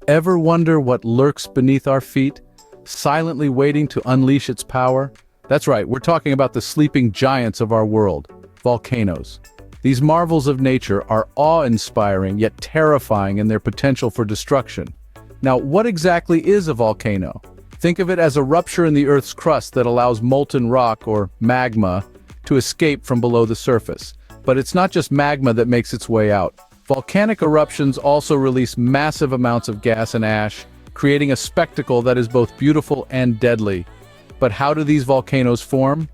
Ever wonder what lurks beneath our feet, silently waiting to unleash its power? That's right, we're talking about the sleeping giants of our world, volcanoes. These marvels of nature are awe-inspiring yet terrifying in their potential for destruction. Now, what exactly is a volcano? Think of it as a rupture in the Earth's crust that allows molten rock, or magma, to escape from below the surface. But it's not just magma that makes its way out. Volcanic eruptions also release massive amounts of gas and ash, creating a spectacle that is both beautiful and deadly. But how do these volcanoes form?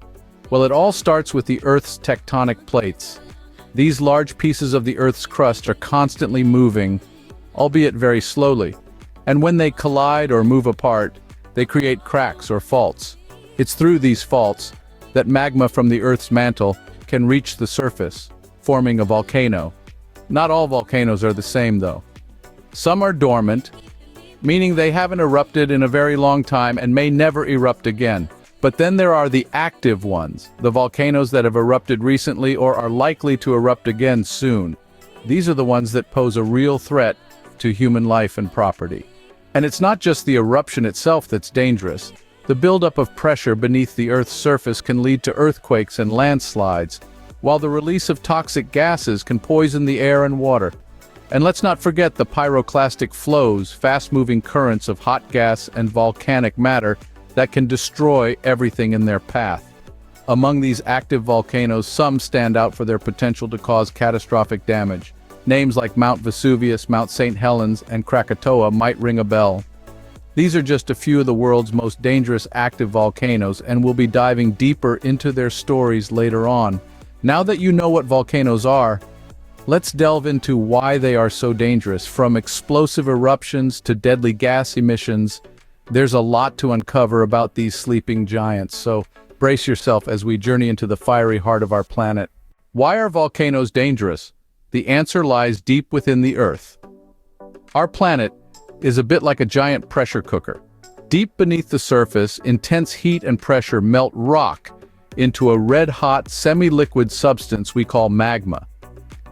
Well, it all starts with the Earth's tectonic plates. These large pieces of the Earth's crust are constantly moving, albeit very slowly. And when they collide or move apart, they create cracks or faults. It's through these faults that magma from the Earth's mantle can reach the surface, forming a volcano. Not all volcanoes are the same, though. Some are dormant, meaning they haven't erupted in a very long time and may never erupt again. But then there are the active ones, the volcanoes that have erupted recently or are likely to erupt again soon. These are the ones that pose a real threat to human life and property. And it's not just the eruption itself that's dangerous. The buildup of pressure beneath the Earth's surface can lead to earthquakes and landslides, while the release of toxic gases can poison the air and water. And let's not forget the pyroclastic flows, fast-moving currents of hot gas and volcanic matter that can destroy everything in their path. Among these active volcanoes, some stand out for their potential to cause catastrophic damage. Names like Mount Vesuvius, Mount St. Helens, and Krakatoa might ring a bell. These are just a few of the world's most dangerous active volcanoes, and we'll be diving deeper into their stories later on. Now that you know what volcanoes are, let's delve into why they are so dangerous. From explosive eruptions to deadly gas emissions, there's a lot to uncover about these sleeping giants, so brace yourself as we journey into the fiery heart of our planet. Why are volcanoes dangerous? The answer lies deep within the Earth. Our planet is a bit like a giant pressure cooker. Deep beneath the surface, intense heat and pressure melt rock into a red-hot, semi-liquid substance we call magma.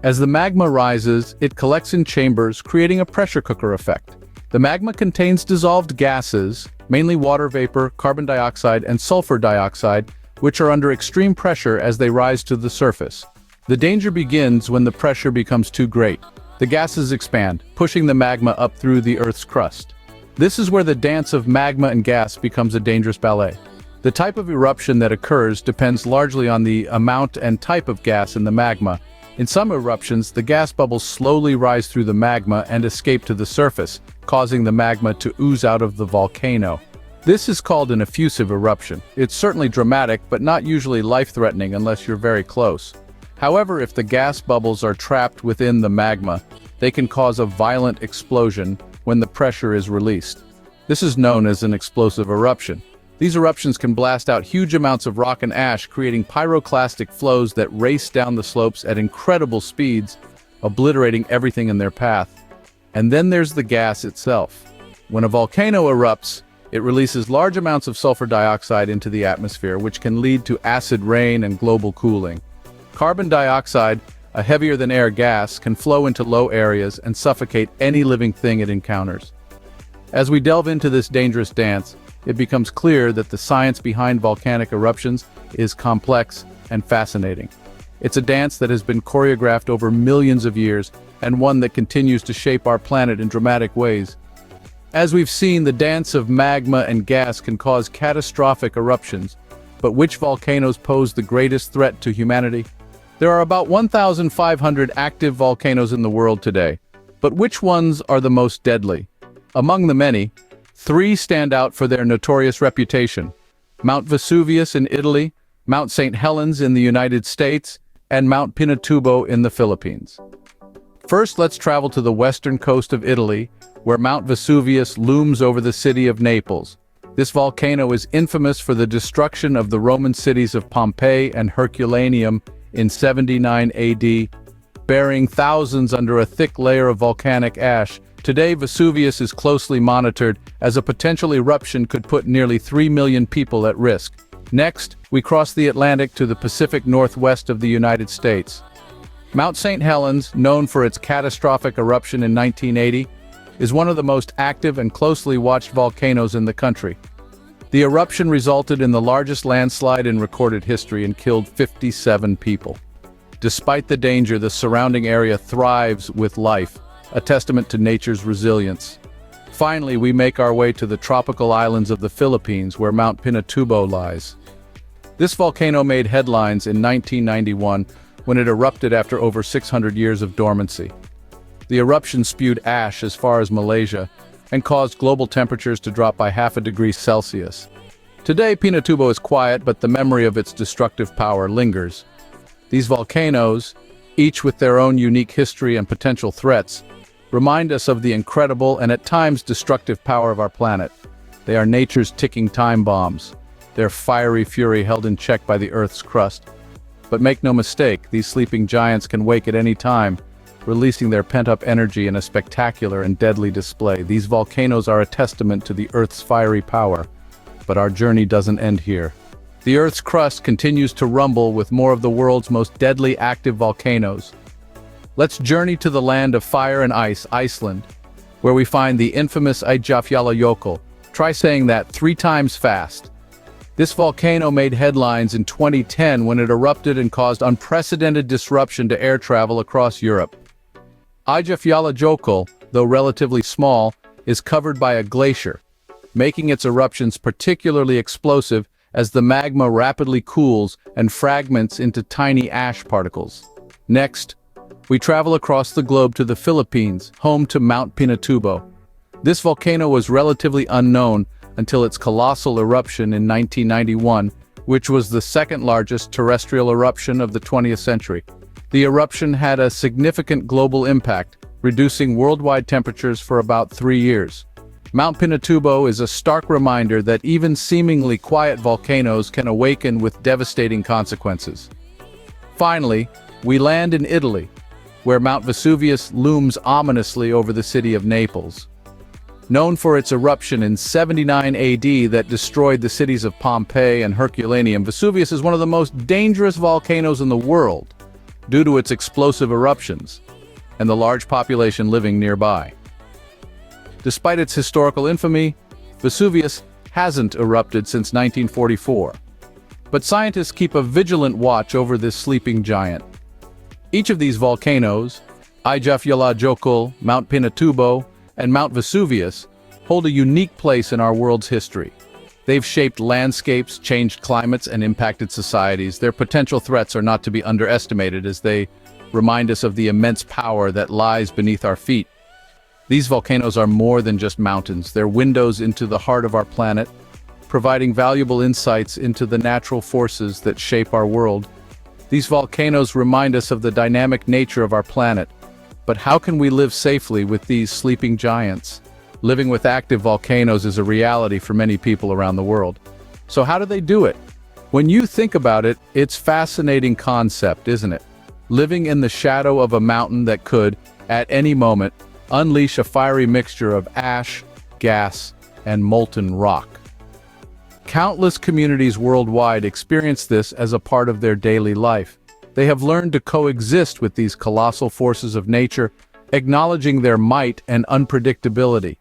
As the magma rises, it collects in chambers, creating a pressure cooker effect. The magma contains dissolved gases, mainly water vapor, carbon dioxide, and sulfur dioxide, which are under extreme pressure as they rise to the surface. The danger begins when the pressure becomes too great. The gases expand, pushing the magma up through the Earth's crust. This is where the dance of magma and gas becomes a dangerous ballet. The type of eruption that occurs depends largely on the amount and type of gas in the magma. In some eruptions, the gas bubbles slowly rise through the magma and escape to the surface, causing the magma to ooze out of the volcano. This is called an effusive eruption. It's certainly dramatic, but not usually life-threatening unless you're very close. However, if the gas bubbles are trapped within the magma, they can cause a violent explosion when the pressure is released. This is known as an explosive eruption. These eruptions can blast out huge amounts of rock and ash, creating pyroclastic flows that race down the slopes at incredible speeds, obliterating everything in their path. And then there's the gas itself. When a volcano erupts, it releases large amounts of sulfur dioxide into the atmosphere, which can lead to acid rain and global cooling. Carbon dioxide, a heavier-than-air gas, can flow into low areas and suffocate any living thing it encounters. As we delve into this dangerous dance, it becomes clear that the science behind volcanic eruptions is complex and fascinating. It's a dance that has been choreographed over millions of years, and one that continues to shape our planet in dramatic ways. As we've seen, the dance of magma and gas can cause catastrophic eruptions, but which volcanoes pose the greatest threat to humanity? There are about 1,500 active volcanoes in the world today, but which ones are the most deadly? Among the many, 3 stand out for their notorious reputation: Mount Vesuvius in Italy, Mount St. Helens in the United States, and Mount Pinatubo in the Philippines. First, let's travel to the western coast of Italy, where Mount Vesuvius looms over the city of Naples. This volcano is infamous for the destruction of the Roman cities of Pompeii and Herculaneum in 79 AD, burying thousands under a thick layer of volcanic ash. Today, Vesuvius is closely monitored, as a potential eruption could put nearly 3 million people at risk. Next, we cross the Atlantic to the Pacific Northwest of the United States. Mount St. Helens, known for its catastrophic eruption in 1980, is one of the most active and closely watched volcanoes in the country. The eruption resulted in the largest landslide in recorded history and killed 57 people. Despite the danger, the surrounding area thrives with life, a testament to nature's resilience. Finally, we make our way to the tropical islands of the Philippines, where Mount Pinatubo lies. This volcano made headlines in 1991 when it erupted after over 600 years of dormancy. The eruption spewed ash as far as Malaysia and caused global temperatures to drop by half a degree Celsius. Today, Pinatubo is quiet, but the memory of its destructive power lingers. These volcanoes, each with their own unique history and potential threats, remind us of the incredible and at times destructive power of our planet. They are nature's ticking time bombs, their fiery fury held in check by the Earth's crust. But make no mistake, these sleeping giants can wake at any time, releasing their pent-up energy in a spectacular and deadly display. These volcanoes are a testament to the Earth's fiery power. But our journey doesn't end here. The Earth's crust continues to rumble with more of the world's most deadly active volcanoes. Let's journey to the land of fire and ice, Iceland, where we find the infamous Eyjafjallajökull. Try saying that 3 times fast. This volcano made headlines in 2010 when it erupted and caused unprecedented disruption to air travel across Europe. Eyjafjallajökull, though relatively small, is covered by a glacier, making its eruptions particularly explosive as the magma rapidly cools and fragments into tiny ash particles. Next, we travel across the globe to the Philippines, home to Mount Pinatubo. This volcano was relatively unknown until its colossal eruption in 1991, which was the second largest terrestrial eruption of the 20th century. The eruption had a significant global impact, reducing worldwide temperatures for about 3 years. Mount Pinatubo is a stark reminder that even seemingly quiet volcanoes can awaken with devastating consequences. Finally, we land in Italy, where Mount Vesuvius looms ominously over the city of Naples. Known for its eruption in 79 AD that destroyed the cities of Pompeii and Herculaneum, Vesuvius is one of the most dangerous volcanoes in the world due to its explosive eruptions and the large population living nearby. Despite its historical infamy, Vesuvius hasn't erupted since 1944. But scientists keep a vigilant watch over this sleeping giant. Each of these volcanoes, Eyjafjallajökull, Mount Pinatubo, and Mount Vesuvius, hold a unique place in our world's history. They've shaped landscapes, changed climates, and impacted societies. Their potential threats are not to be underestimated as they remind us of the immense power that lies beneath our feet. These volcanoes are more than just mountains. They're windows into the heart of our planet, providing valuable insights into the natural forces that shape our world. These volcanoes remind us of the dynamic nature of our planet. But how can we live safely with these sleeping giants? Living with active volcanoes is a reality for many people around the world. So how do they do it? When you think about it, it's a fascinating concept, isn't it? Living in the shadow of a mountain that could, at any moment, unleash a fiery mixture of ash, gas, and molten rock. Countless communities worldwide experience this as a part of their daily life. They have learned to coexist with these colossal forces of nature, acknowledging their might and unpredictability.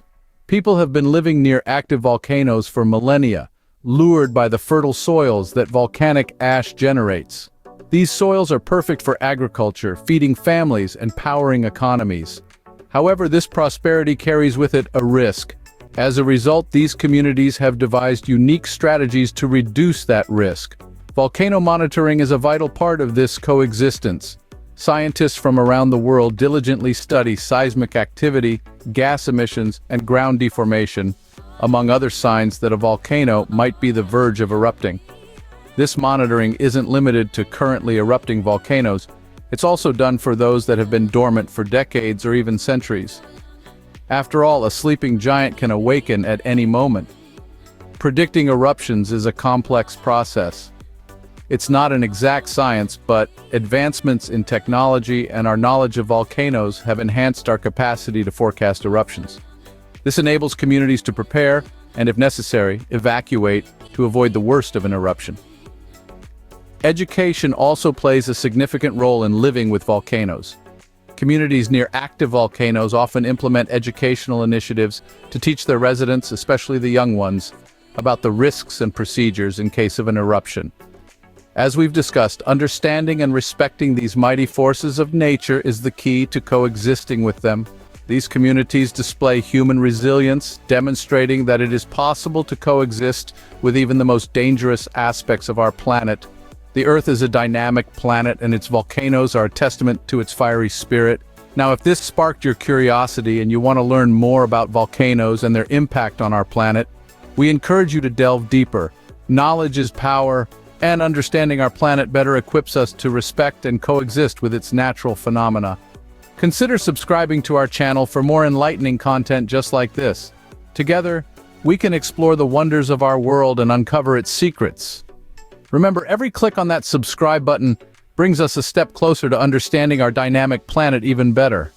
People have been living near active volcanoes for millennia, lured by the fertile soils that volcanic ash generates. These soils are perfect for agriculture, feeding families and powering economies. However, this prosperity carries with it a risk. As a result, these communities have devised unique strategies to reduce that risk. Volcano monitoring is a vital part of this coexistence. Scientists from around the world diligently study seismic activity, gas emissions, and ground deformation, among other signs that a volcano might be the verge of erupting. This monitoring isn't limited to currently erupting volcanoes. It's also done for those that have been dormant for decades or even centuries. After all, a sleeping giant can awaken at any moment. Predicting eruptions is a complex process. It's not an exact science, but advancements in technology and our knowledge of volcanoes have enhanced our capacity to forecast eruptions. This enables communities to prepare and, if necessary, evacuate to avoid the worst of an eruption. Education also plays a significant role in living with volcanoes. Communities near active volcanoes often implement educational initiatives to teach their residents, especially the young ones, about the risks and procedures in case of an eruption. As we've discussed, understanding and respecting these mighty forces of nature is the key to coexisting with them. These communities display human resilience, demonstrating that it is possible to coexist with even the most dangerous aspects of our planet. The Earth is a dynamic planet, and its volcanoes are a testament to its fiery spirit. Now, if this sparked your curiosity and you want to learn more about volcanoes and their impact on our planet, we encourage you to delve deeper. Knowledge is power, and understanding our planet better equips us to respect and coexist with its natural phenomena. Consider subscribing to our channel for more enlightening content just like this. Together, we can explore the wonders of our world and uncover its secrets. Remember, every click on that subscribe button brings us a step closer to understanding our dynamic planet even better.